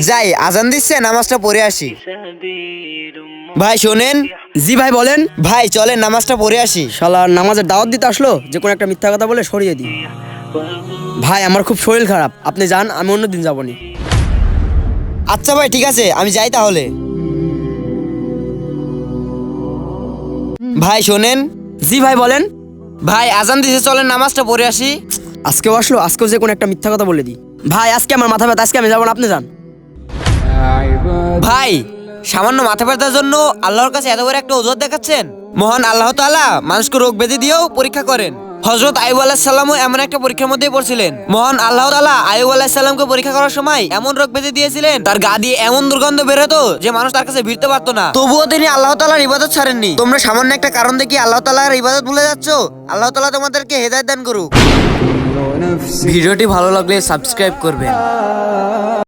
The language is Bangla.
যাই, আজান দিচ্ছে, নামাজটা পড়ে আসি। ভাই শোনেন। জি ভাই বলেন। ভাই চলেন নামাজটা পড়ে আসি। শালা নামাজের দাওয়াত দিতে আসলো, যে কোনো একটা মিথ্যা কথা বলে সরিয়ে দিই। ভাই আমার খুব শরীর খারাপ, আপনি যান, আমি অন্যদিন যাবনি। আচ্ছা ভাই ঠিক আছে, আমি যাই তাহলে। ভাই শোনেন। জি ভাই বলেন। ভাই আজান দিছে, চলেন নামাজটা পড়ে আসি। আজকেও আসলো, আজকেও যে কোনো একটা মিথ্যা কথা বলে দিই। ভাই আজকে আমার মাথা ব্যথা, আজকে আমি যাবো না, আপনি যান। ভাই সামান্য মাথা ব্যথার জন্য আল্লাহর কাছে এত বড় একটা অজুহাত দেখাচ্ছেন? মহান আল্লাহ তাআলা মানুষকে রোগ ব্যাধি দিয়েও পরীক্ষা করেন। হযরত আইয়ুব আলাইহিস সালামও এমন একটা পরীক্ষার মধ্যেই পড়ছিলেন। মহান আল্লাহ তাআলা আইয়ুব আলাইহিস সালামকে পরীক্ষা করার সময় এমন রোগ ব্যাধি দিয়েছিলেন, তার গা দিয়ে এমন দুর্গন্ধ বের হতো যে মানুষ তার কাছে ভিড়তে পারতো না। তবুও তিনি আল্লাহ তাআলার ইবাদত ছাড়েননি। তোমরা সামান্য একটা কারণ দেখি আল্লাহ তাআলার ইবাদত ভুলে যাচ্ছ। আল্লাহ তাআলা তোমাদেরকে হেদায়েত দান করুক। ভিডিওটি ভালো লাগলে সাবস্ক্রাইব করবেন।